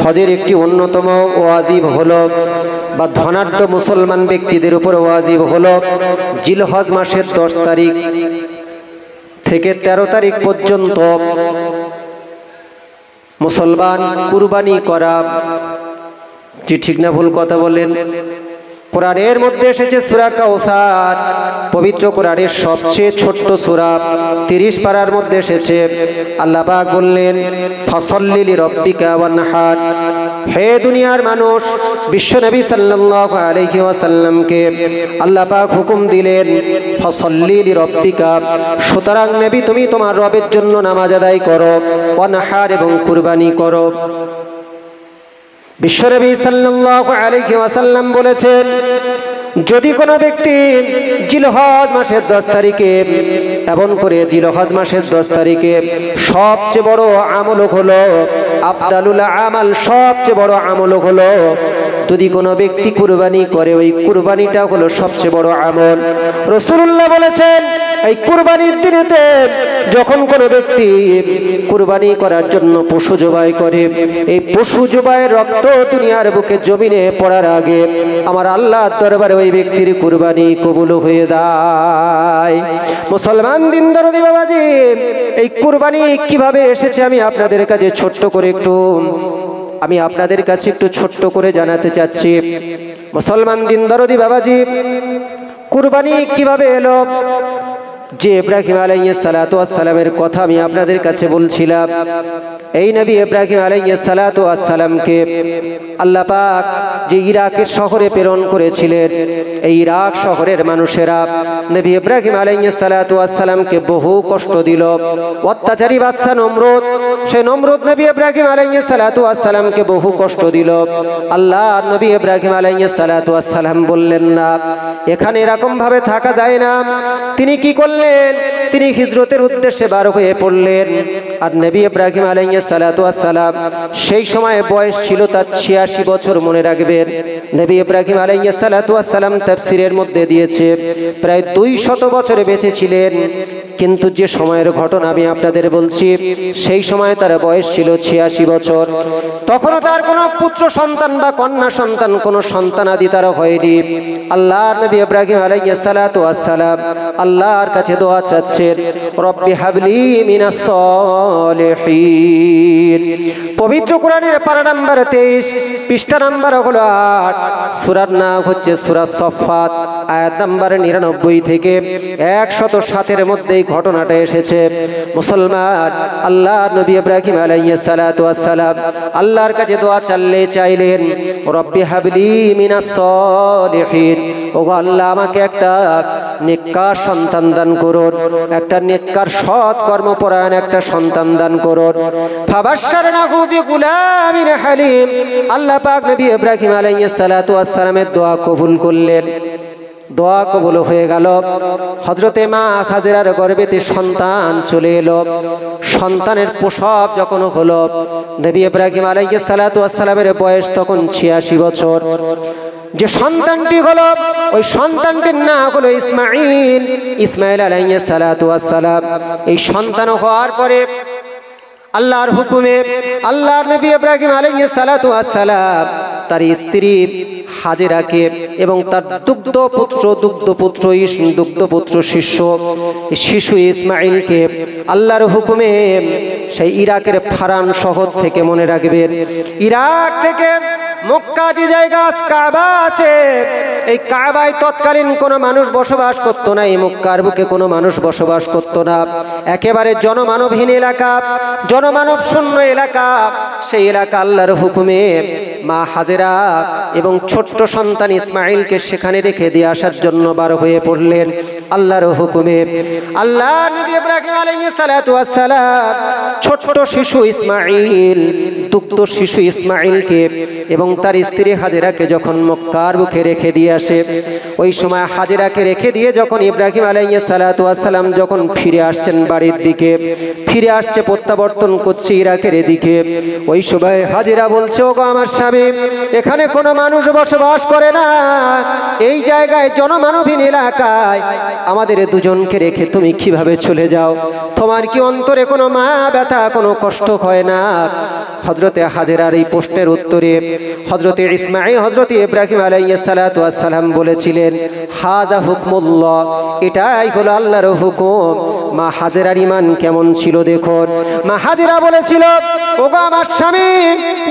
হজের একটি অন্যতম ওয়াজিব হলো বা ধনাঢ্য মুসলমান ব্যক্তিদের উপর ওয়াজিব হলো জিলহজ মাসের 10 তারিখ থেকে 13 তারিখ পর্যন্ত মুসলমান কুরবানি করা। জি ঠিক না ভুল কথা বলেন? কোরআনের মধ্যে এসেছে সূরা কাউসার, পবিত্র কোরআনের সবচেয়ে ছোট্ট সূরা, 30 পারার মধ্যে এসেছে। আল্লাহ পাক বললেন ফাসাল্লি লিরাব্বিকা ওয়ানহার। হে দুনিয়ার মানুষ, বিশ্ব নবী সাল্লাল্লাহু আলাইহি ওয়াসাল্লামকে আল্লাহ পাক হুকুম দিলেন ফাসাল্লি লিরাব্বিকা, সুতরাং নবী তুমি তোমার রবের জন্য নামাজ আদায় করো, ওয়ানহার এবং কুরবানি করো। বিশ্বনবী সাল্লাল্লাহু আলাইহি ওয়াসাল্লাম বলেছেন, যদি কোনো ব্যক্তি জিলহজ মাসের 10 তারিখে এমন করে জিলহজ মাসের 10 তারিখে সবচেয়ে বড় আমল হলো আফদালুল আমাল, সবচেয়ে বড় আমল হলো যদি কোনো ব্যক্তি কুরবানি করে, ওই কুরবানিটা হলো সবচেয়ে বড় আমল। রাসূলুল্লাহ বলেছেন এই কুরবানির দিনেতে যখন কোনো ব্যক্তি কুরবানি করার জন্য পশু জবাই করে, এই পশু জবাইয়ের রক্ত দুনিয়ার বুকে জমিনে পড়ার আগে আমার আল্লাহর দরবারে ওই ব্যক্তির কুরবানি কবুল হয়ে যায়। মুসলমান দিনদারদি বাবাজি, এই কুরবানি কিভাবে এসেছে আমি আপনাদের কাছে ছোট্ট করে জানাতে চাচ্ছি। মুসলমান দিনদারদি বাবাজি, কুরবানি কিভাবে এলো? যে ইব্রাহিম আলাইহিস সালাতু ওয়াস সালামের কথা আমি আপনাদের কাছে বলছিলাম, এই নবী ইব্রাহিম আলাইহিস সালাতু ওয়াস সালামকে আল্লাহ পাক যে ইরাকের শহরে প্রেরণ করেছিলেন, এই ইরাক শহরের মানুষেরা নবী ইব্রাহিম আলাইহিস সালাতু ওয়াস সালামকে বহু কষ্ট দিল। অত্যাচারী বাদশা নমরুদ, সেই নমরুদ নবী ইব্রাহিম আলাইহিস সালাতু ওয়াস সালামকে বহু কষ্ট দিল। আল্লাহ নবী ইব্রাহিম আলাইহিস সালাতু ওয়াস সালাম বললেন না, এখানে এরকম ভাবে থাকা যায় না। তিনি কি করলেন? তিনি হিজরতের উদ্দেশ্যে বার হয়ে পড়লেন। আর নবী ইব্রাহিম আলাইহিস সালাতু ওয়াস সালাম সেই সময় বয়স ছিল তার 86 বছর। মনে রাখবেন, নবী ইব্রাহিম আলাইহিস সালাতু ওয়াস সালাম তাফসীরের মধ্যে দিয়েছে প্রায় 200 বছরে বেঁচে ছিলেন। কিন্তু যে সময়ের ঘটনা আমি আপনাদের বলছি, সেই সময় তার বয়স ছিল 86 বছর। তখনও তার কোনো পুত্র সন্তান বা কন্যা সন্তান, কোনো সন্তানাদি তার হয়নি। আল্লাহর নবী ইব্রাহিম আলাইহিস সালাতু ওয়াস সালাম আল্লাহর কাছে দোয়া চাচ্ছেন, রব্বি হাবলি মিনাস সলিহিন। পবিত্র কোরআনের পারা নাম্বার 23, পৃষ্ঠা নাম্বার হলো 8, সূরার নাম হচ্ছে সূরা সফফাত, আয়াত নাম্বার 99 থেকে 107 মধ্যে এই ঘটনাটা এসেছে। মুসলমান, আল্লাহর নবী ইব্রাহিম আলাইহিস সালাতু ওয়াস সালাম আল্লাহর কাছে দোয়া চাইলেন, রব্বি হাবলি মিনাস সলিহিন, ওগো আল্লাহ আমাকে একটা নেককার সন্তান দান করুন, একটা নেককার সৎ কর্মপরায়ণ একটা সন্তান দান করুন। ফাবাশশারনাহু বিগুলামিন হালিম। আল্লাহ পাক নবী ইব্রাহিম আলাইহিস সালাতু ওয়াস সালামের দোয়া কবুল করলেন। দোয়া কবুল হয়ে গেল। হযরতে মা হাজেরার গর্ভেতে সন্তান চলে এলো। সন্তানের প্রসব যখন হলো, নবী ইব্রাহিম আলাইহিস সালাতু ওয়াস সালামের বয়স তখন 86 বছর। যে সন্তানটি হলো, ওই সন্তানটির নাম হলো ইসমাইল আলাইহিস সালাতু ওয়াস সালাম। এই সন্তান হওয়ার পরে আল্লাহর হুকুমে আল্লাহর নবী ইব্রাহিম আলাইহিস সালাতু ওয়াস সালাম তার স্ত্রী হাজেরাকে এবং তার দুগ্ধপুত্র শিশু ইসমাইলকে আল্লাহর হুকুমে সেই ইরাকের ফারান শহর থেকে, মনে রাখবেন, ইরাক থেকে মক্কা যে জায়গা কাবা আছে, এই কাবায় তৎকালীন কোনো মানুষ বসবাস করতো না। এই মক্কার বুকে কোনো মানুষ বসবাস করতো না। একেবারে জনমানবহীন এলাকা, জনমানব শূন্য এলাকা। সেই এলাকা আল্লাহর হুকুমে মা হাজেরা এবং ছোট্ট সন্তান ইসমাইলকে সেখানে রেখে দিয়ে আসার জন্য বার হয়ে পড়লেন আল্লাহর হুকুমে। আল্লাহ নবী ইব্রাহিম আলাইহিস সালাতু ওয়াস সালাম ছোট্ট শিশু ইসমাইল, দুগ্ধ শিশু ইসমাইলকে এবং তার স্ত্রী হাজেরাকে যখন মক্কার বুকে রেখে দিয়ে আসে, ওই সময় হাজেরাকে রেখে দিয়ে যখন ইব্রাহিম আলাইহিস সালাতু ওয়াস সালাম যখন ফিরে আসছেন বাড়ির দিকে, ফিরে আসছে, প্রত্যাবর্তন করছে ইরাকের দিকে, ওই সময় হাজেরা বলছে, ওগো আমার স্বামী, এখানে কোনো মানুষ বসবাস করে না, এই জায়গায় জনমানবহীন এলাকায় আমাদের দুজনকে রেখে তুমি কিভাবে চলে যাও? তোমার কি অন্তরে কোনো মা ব্যথা, কোনো কষ্ট হয় না? হযরতে হাজেরার এই প্রশ্নের উত্তরে হযরতে ইসমাঈল, হযরতে ইব্রাহিম আলাইহিস সালাতু ওয়াস সালাম বলেছিলেন, হাযা হুকমুল্লাহ, এটাই হলো আল্লাহর হুকুম। মা হাজেরার ঈমান কেমন ছিল দেখুন। মা হাজেরা বলেছিল, ওগো আমার স্বামী,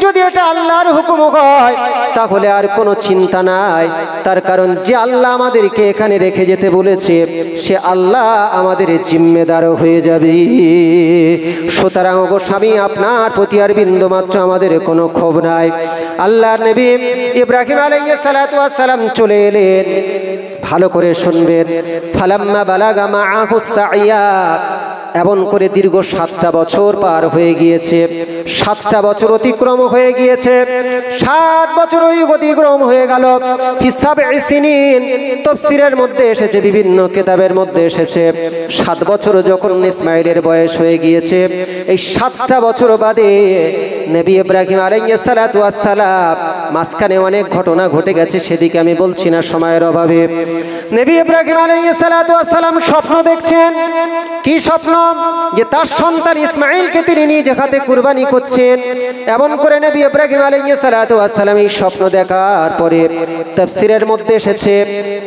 যদি এটা আল্লাহর হুকুম হয় তাহলে আর কোনো চিন্তা নাই, তার কারণ যে আল্লাহ আমাদেরকে এখানে রেখে যেতে বলেছে সে আল্লাহ আমাদের জিম্মেদার হয়ে যাবে। সুতরাং ওগো স্বামী, আপনার প্রতি আর বিন্দুমাত্র আমাদের কোনো ক্ষোভ নাই। আল্লাহর নবী ইব্রাহিম আলাইহিস সালাতু ওয়াস সালাম চলে এলেন। ভালো করে শুনবেন, ফালাম্মা বালাগা মাআহু সাইয়া, এমন করে দীর্ঘ 7টা বছর পার হয়ে গিয়েছে, 7টা বছর অতিক্রম হয়ে গিয়েছে, 7 বছর অতিক্রম হয়ে গেল। ফি সাবঈ সিনিন, তাফসীরের মধ্যে এসেছে, বিভিন্ন কিতাবের মধ্যে এসেছে 7 বছর যখন ইসমাঈলের বয়স হয়ে গিয়েছে, এই 7টা বছর বাদে নবী ইব্রাহিম আলাইহিস সালাতু ওয়াস সালাম, মাঝখানে অনেক ঘটনা ঘটে গেছে, সেদিকে আমি বলছি না সময়ের অভাবে। নবী ইব্রাহিম আলাইহিস সালাতু ওয়াস সালাম স্বপ্ন দেখছেন। কি স্বপ্ন? যে তার সন্তান ইসমাঈলকে তিনি নিজ হাতে কুরবানি করছেন। এমন করে নবী ইব্রাহিম আলাইহিস সালাতু ওয়াস সালাম এই স্বপ্ন দেখার পরে তাফসীরের মধ্যে এসেছে,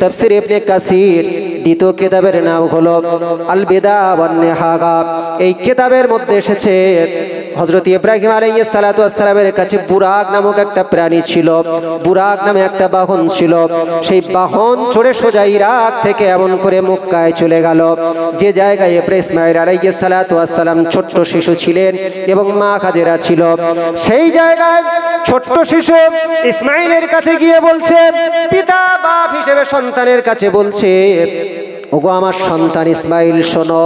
তাফসীর ইবনে কাসির দ্বিতীয় কিতাবের নাম হলো আল বিদা ওয়ান নিহায়া, এই কিতাবের মধ্যে এসেছে হযরত ইব্রাহিম আলাইহিস সালাতু ওয়াস সালামের কাছে বুরাক নামক একটা প্রাণী ছিল, বুরাক নামে একটা বাহন ছিল। সেই বাহন চড়ে সোজা ইরাক থেকে এমন করে মক্কায় চলে গেল, যে জায়গায় ইসমাঈল আলাইহিস সালাতু ওয়াস সালাম ছোট্ট শিশু ছিলেন এবং মা হাজেরা ছিল। সেই জায়গায় ছোট্ট শিশু ইসমাঈলের কাছে গিয়ে বলছে, পিতা বাপ হিসেবে সন্তানের কাছে বলছে, ওগো আমার সন্তান ইসমাঈল শোনো,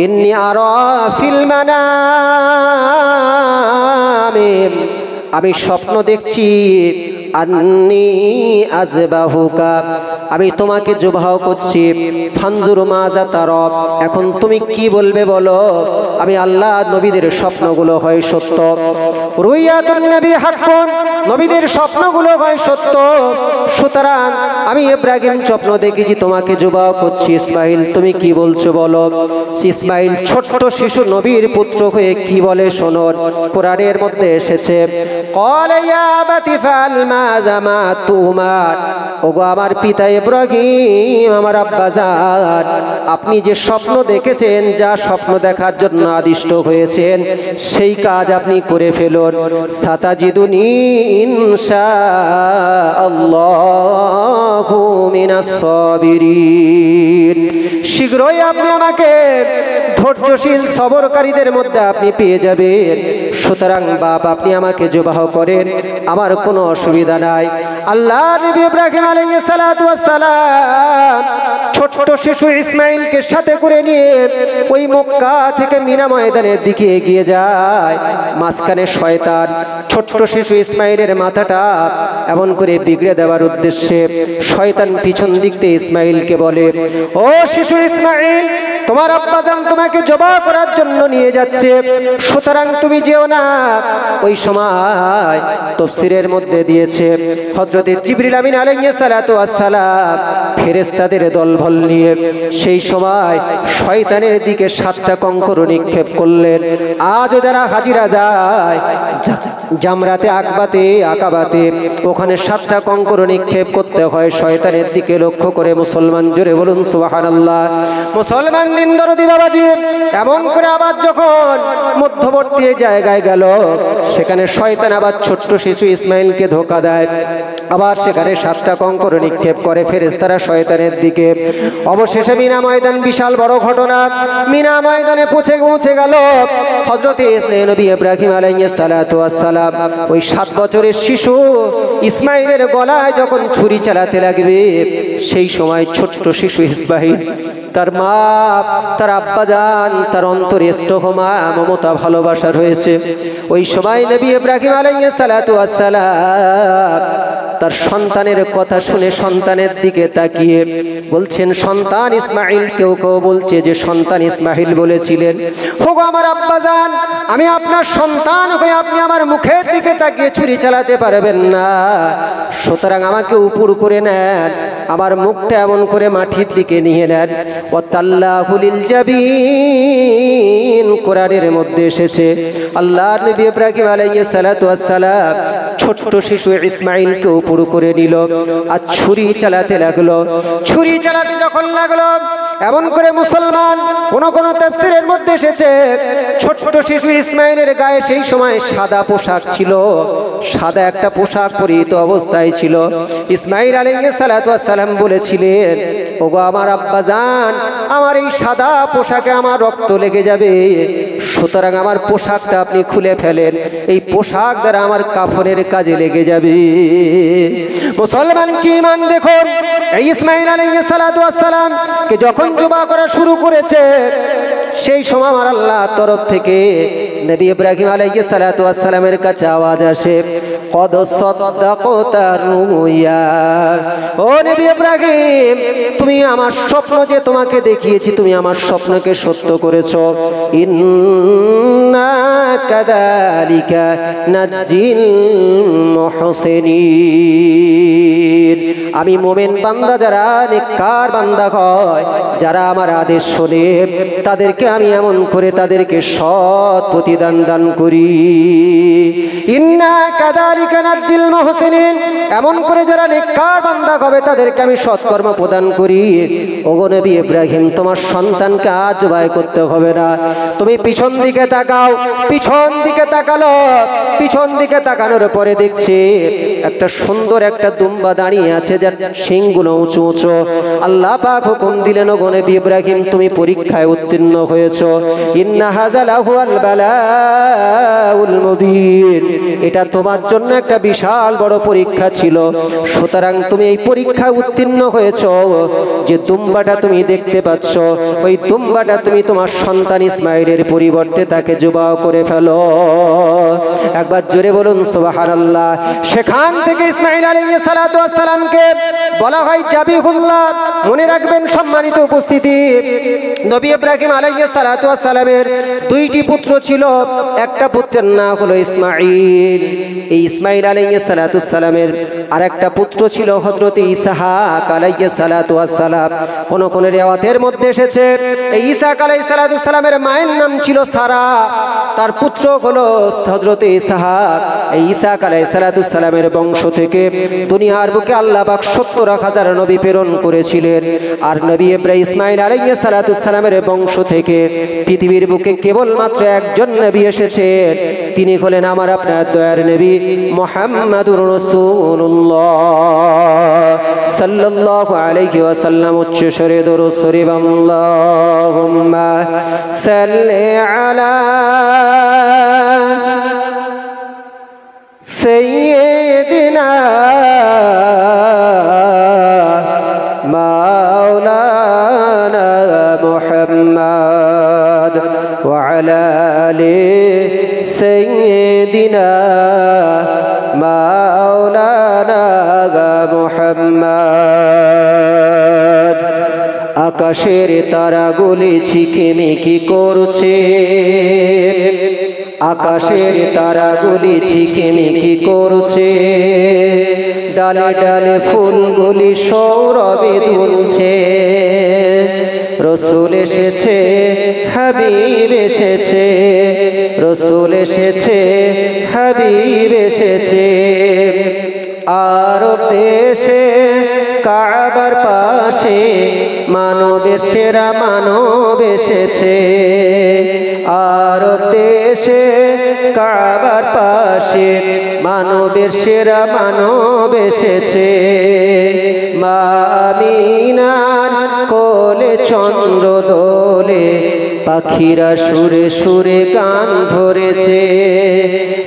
ইন্নী আরা ফিল মানামি, আমি স্বপ্ন দেখছি, আন্নী আযবাহুকা, আমি তোমাকে জবাহ করছি, ফানজুর মাজা তারা, এখন তুমি কি বলবে বলো। আমি আল্লাহ নবীদের স্বপ্নগুলো হয় সত্য, রুইয়াতুন নবী হাক্কুন, নবীদের স্বপ্নগুলো হয় সত্য। সুতরাং আমি ইব্রাহিম স্বপ্ন দেখেছি, তোমাকে জবাহ করছি, ইসমাঈল তুমি কি বলছো বলো। ইসমাঈল ছোট্ট শিশু নবীর পুত্র হয়ে কি বলে শোনো। কোরআনের মধ্যে এসেছে, ক্বালা ইয়া আবাতি ফাল মা জামা তুমার, ওগো আমার পিতা ইব্রাহিম, আমার আব্বাজান, আপনি যে স্বপ্ন দেখেছেন, যা স্বপ্ন দেখার জন্য আদিষ্ট হয়েছেন, সেই কাজ আপনি করে ফেলুন। সাতাজিদুনি ইনশাআল্লাহু মিনাস সাবিরিন, শীঘ্রই আপনি আমাকে ধৈর্যশীল সবরকারীদের মধ্যে আপনি পেয়ে যাবেন। সুতরাং বাপ, আপনি আমাকে জবাহ করেন, আমার কোনো অসুবিধা নাই। আল্লাহ নবী ইব্রাহিম আলাইহিস সালাতু ওয়াস সালাম ছোট্ট শিশু ইসমাঈলকে সাথে করে নিয়ে ওই মক্কা থেকে মিনা ময়দানের দিকে এগিয়ে যায়। মাঝখানে শয়তান ছোট্ট শিশু ইসমাঈলের মাথাটা এমন করে বিগড়ে দেওয়ার উদ্দেশ্যে শয়তান পিছন দিক থেকে ইসমাঈলকে বলে, ও শিশু ইসমাঈল, তোমার আব্বাজান তোমাকে জবাহ করার জন্য নিয়ে যাচ্ছে, সুতরাং তুমি যেও না। ওই সময় তাফসীরের মধ্যে দিয়েছে, হযরত জিবরিল আমিন আলাইহিস সালাতু ওয়াস সালাম ফেরেশতাদের দলবল নিয়ে সেই সময় শয়তানের দিকে 7টা কঙ্কর নিক্ষেপ করলেন। আজও যারা হাজিরা যায় জামরাতে আকবাতে আকাবাতে, ওখানে 7টা কঙ্কর নিক্ষেপ করতে হয় শয়তানের দিকে লক্ষ্য করে। মুসলমান জোরে বলুন সুবহানাল্লাহ। মুসলমান দিন দরদি বাবাজি এমন করে আবার যখন মধ্যবর্তী জায়গায় গেল, সেখানে শয়তান আবার ছোট্ট শিশু ইসমাঈলকে ধোঁকা দেয়, আবার সেখানে 7টা কঙ্কর নিক্ষেপ করে ফেরেশতারা শয়তানের দিকে। অবশেষে মিনা ময়দান, বিশাল বড় ঘটনা, মিনা ময়দানে পৌঁছে গেল হযরত নবী ইব্রাহিম আলাইহিস সালাতু ওয়াস সালাম। ওই 7 বছরের শিশু ইসমাঈলের গলায় যখন ছুরি চালাতে লাগবে, সেই সময় ছোট্ট শিশু ইসমাঈল তার মা, তার আব্বাজান, তার অন্তরে স্নেহমা মমতা ভালোবাসা রয়েছে। ওই সময় নবী ইব্রাহিম আলাইহিস সালাতু ওয়াস সালাম তার সন্তানের কথা শুনে সন্তানের দিকে তাকিয়ে বলছেন সন্তান ইসমাইল। কেউ কেউ বলছে যে সন্তান ইসমাইল বলেছিলেন, ওগো আমার আব্বাজান, আমি আপনার সন্তান হয়ে আপনি আমার মুখের দিকে তাকিয়ে ছুরি চালাতে পারবেন না, সুতরাং আমাকে উপর করে নেন, আমার মুখটা এমন করে মাটির দিকে নিয়ে নেন। ওয়াতাল্লাহু লিল জাবিন, কোরআনের মধ্যে এসেছে আল্লাহর নবী ইব্রাহিম আলাইহিস সালাতু ওয়াস সালাম ছোট্ট শিশু ইসমাইলকে উপর করে নিল আর ছুরি চালাতে লাগলো। ছুরি চালাতে যখন লাগলো এমন করে মুসলমান কোন তাফসীরের মধ্যে এসেছে ছোট্ট শিশু ইসমাইলের গায়ে সেই সময় সাদা পোশাক ছিল, সাদা একটা পোশাক পরিহিত অবস্থায় ছিল। ইসমাইল আলাইহিস সালাতু ওয়াস সালাম বলেছিলেন, ওগো আমার আব্বাজান, আমার এই সাদা পোশাকে আমার রক্ত লেগে যাবে, সুতরাং আমার পোশাকটা আপনি খুলে ফেলেন, এই পোশাক দ্বারা আমার কাফনের কাজে লেগে যাবে। মুসলমান কি ঈমান দেখুন, এই ইসমাইল আলাইহিস সালাতু ওয়াস সালাম কে যখন জবাই করা শুরু করেছে সেই সময় আমার আল্লাহর তরফ থেকে নবী ইব্রাহিম আলাইহিস সালাতু ওয়াস সালামের কাছে আওয়াজ আসে, কদ সাদাকাতা রুয়া, ও নবী ইব্রাহিম, তুমি আমার স্বপ্ন যে তোমাকে দেখিয়েছি তুমি আমার স্বপ্নকে সত্য করেছো। ইন্না কাযালিকা নাজিল মুহসিনিন, আমি মুমিন বান্দা যারা নেককার বান্দা হয়, যারা আমার আদেশ শোনে, তাদেরকে আমি এমন করে তাদেরকে সৎ প্রতিদান দান করি। ইন্না কাযালিকা নাজিল মুহসিনিন, এমন করে যারা নেককার বান্দা হবে তাদেরকে আমি সৎকর্ম প্রদান করি। ওগো নবী ইব্রাহিম, তোমার সন্তানকে আজ জবাই করতে হবে না, তুমি পিছন দিকে তাকাও। পিছন দিকে তাকালো, পিছন দিকে তাকানোর পরে দেখছি একটা সুন্দর একটা দুম্বা দাঁড়িয়ে আছে, যার শিংগুলো উঁচু উঁচু। আল্লাহ পাক হুকুম দিলেন, ওগো নবী ইব্রাহিম, তুমি পরীক্ষায় উত্তীর্ণ হয়েছো। ইন্না হাযা লাহুল বালাউল মুবিন, এটা তোমার জন্য একটা বিশাল বড় পরীক্ষা ছিল, সুতরাং তুমি এই পরীক্ষায় উত্তীর্ণ হয়েছো। যে দুম্বাটা তুমি দেখতে পাচ্ছ, ওই দুম্বাটা তুমি তোমার সন্তান ইসমাইলের পরিবর্তে তাকে জবাই করে ফেলো। একবার জোরে বলুন সুবহানাল্লাহ। সেখান থেকে ইসমাইল আলাইহিস সালাতু ওয়াস সালামকে বলা হয় জাবিহুল্লাহ। মনে রাখবেন সম্মানিত উপস্থিতি, নবী ইব্রাহিম আলাইহিস সালাতু ওয়াস সালামের দুইটি পুত্র ছিল, একটা পুত্রের নাম হলো ইসমাইল। এই ইসমাইল আলাইহিস সালাতু ওয়াস সালামের আরেকটা পুত্র ছিল হযরত ইসহাক আলাইহিস সালাতু ওয়াস সালাম। কোন কোন রিওয়ায়াতের মধ্যে এসেছে এই ইসহাক আলাইহিস সালাতু ওয়াস সালামের মায়ের নাম ছিল সারা, তার পুত্র হলো হযরত ইসহাক। এই ইসহাক আলাইহিস সালাতু ওয়াস সালামের বংশ থেকে দুনিয়ার বুকে আল্লাহ পাক ৭০,০০০ নবী প্রেরণ করেছিলেন। আর নবী ইব্রাহিম ইসমাইল আলাইহিস সালাতু ওয়াস সালামের বংশ থেকে পৃথিবীর বুকে কেবলমাত্র একজন নবী এসেছেন, তিনি হলেন আমার আপনার দয়ার নবী মুহাম্মাদুর রাসূলুল্লাহ সাল্লাল্লাহু আলাইহি ওয়াসাল্লাম। উচ্চ স্বরে দরুদ শরীফ আল্লাহুম্মা সাল্লি আলা সাইয়্যিদিনা মাওলানা মুহাম্মদ ওয়া আলা আলি সাইয়্যিদিনা মাওলানা মুহাম্মদ। আকাশের তারাগুলি ঝিকিমিকি করছে, আকাশের তারাগুলি ঝিকিমিকি করছে, ডালে ডালে ফুলগুলি সৌরভে দুলছে। রসুল এসেছে, হাবিব এসেছে, রসুল এসেছে, হাবিব এসেছে। আরব দেশে কাবার পাশে মানবের সেরা মানব এসেছে। আরব দেশে কাবার পাশে মানবের সেরা মানব এসেছে। মা আমিনার কোলে চন্দ্র দোলে, পাখিরা সুরে সুরে গান ধরেছে।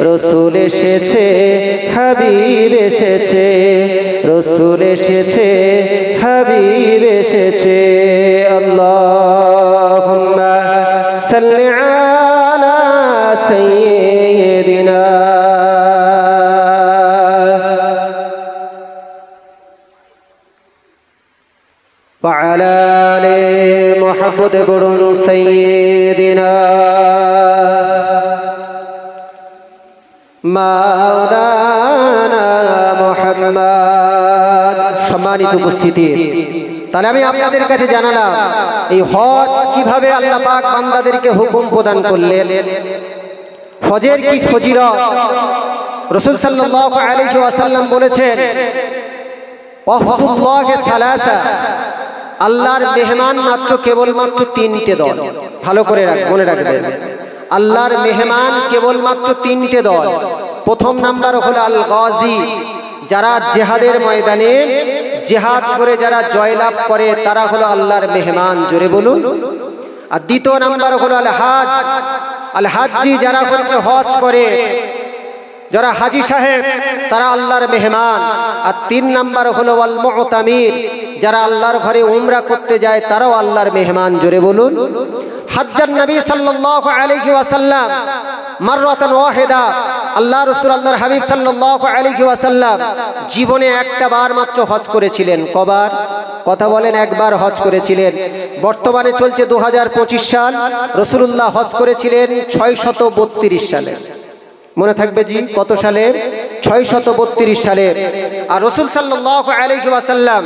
রসুল এসেছে, হাবিব এসেছে, রসুল এসেছে, হাবিব এসেছে। আল্লাহুম্মা সাল্লি আলা সাইয়্যিদিনা। মাহবুব বরুন সাইয়্যিদিনা মাওলানা মুহাম্মদ। সম্মানিত উপস্থিতি, তাহলে আমি আপনাদের কাছে জানালাম এই হজ কিভাবে আল্লাহ পাক বান্দাদেরকে হুকুম প্রদান করলেন, হজের কি ফজিলত। রাসূল সাল্লাল্লাহু আলাইহি ওয়াসাল্লাম বলেছেন ওয়াহদুল্লাহি সালাসা, আল্লাহর মেহমান মাত্র কেবলমাত্র তিনটে দল। ভালো করে মনে রাখবেন, আল্লাহর মেহমান কেবলমাত্র তিনটে দল। প্রথম নাম্বার হলো আল গাজী, যারা জিহাদের ময়দানে জিহাদ করে যারা জয়লাভ করে তারা হলো আল্লাহর মেহমান, জোরে বলুন। আর দ্বিতীয় নাম্বার হলো আল হাজ, আল হাজ্জি, যারা হচ্ছে হজ করে, যারা হাজী সাহেব তারা আল্লাহর মেহমান। আর তিন নাম্বার হলো আল মুতামির, যারা আল্লাহর ঘরে উমরা করতে যায় তারাও আল্লাহর মেহমান, জোরে বলুন। হাজ্জান নবী সাল্লাল্লাহু আলাইহি ওয়াসাল্লাম মাররাতান ওয়াহিদা, আল্লাহ রাসূল আল্লাহর হাবিব সাল্লাল্লাহু আলাইহি ওয়াসাল্লাম জীবনে একটা বার মাত্র হজ করেছিলেন। কবার? কথা বলেন, একবার হজ করেছিলেন। বর্তমানে চলছে 2025 সাল, রাসূলুল্লাহ হজ করেছিলেন 632 সালে। মনে থাকবে জি, কত সালে? 632 সালে। আর রাসূল সাল্লাল্লাহু আলাইহি ওয়াসাল্লাম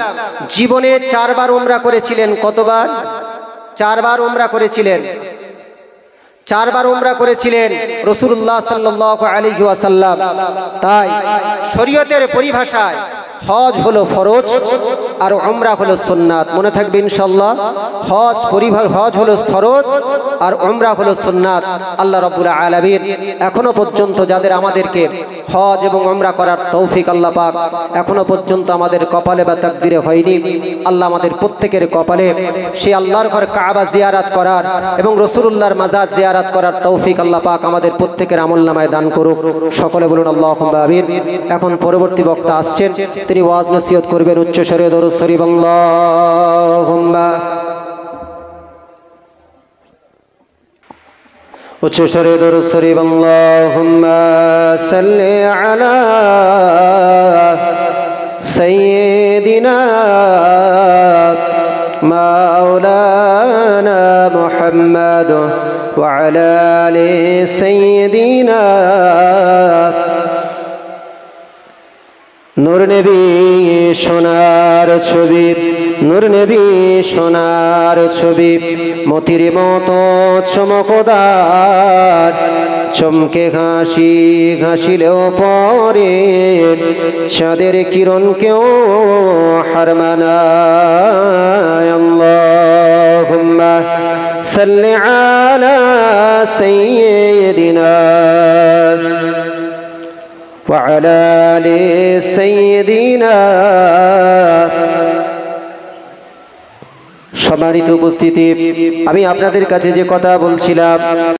জীবনে 4 বার উমরা করেছিলেন। কতবার? 4 বার উমরা করেছিলেন। 4 বার উমরা করেছিলেন রাসূলুল্লাহ সাল্লাল্লাহু আলাইহি ওয়াসাল্লাম। তাই শরীয়তের পরিভাষায় হজ হলো ফরজ আর উমরা হলো সুন্নাত। মনে থাকবে ইনশাআল্লাহ, হজ হলো ফরজ আর উমরা হলো সুন্নাত। আল্লাহ রাব্বুল আলামিন এখনো পর্যন্ত যাদের আমাদেরকে হজ এবং উমরা করার তৌফিক আল্লাহ পাক এখনো পর্যন্ত আমাদের কপালে বা তাকদিরে হয়নি, আল্লাহ আমাদের প্রত্যেকের কপালে সেই আল্লাহর ঘর কাবা জিয়ারত করার এবং রাসূলুল্লাহর মাজার জিয়ারত করার তৌফিক আল্লাহ পাক আমাদের প্রত্যেকের আমলনামায় দান করুক। সকলে বলুন আল্লাহুম্মা আমিন। এখন পরবর্তী বক্তা আসছেন, তিনি ওয়াজ নসিহত করবেন। উচ্চ স্বরে দরুদ শরীফ আল্লাহুম্মা, উচ্চ স্বরে দরুদ শরীফ আল্লাহুম্মা সাল্লি আলা সাইয়্যিদিনা মাওলানা মুহাম্মদ ওয়া আলা আলি সাইয়্যিদিনা। নূর নবী সোনার ছবি, নূর নবী সোনার ছবি, মতির মতো চমকদার, চমকে ঘাসি ঘাসিলেও পরে চাঁদের কিরণ কেউ হার মানায়। আল্লাহুম্মা সাল্লি আলা সাইয়্যিদিনা ওয়া আলা আলি সাইয়্যিদিনা। সম্মানিত উপস্থিতি, আমি আপনাদের কাছে যে কথা বলছিলাম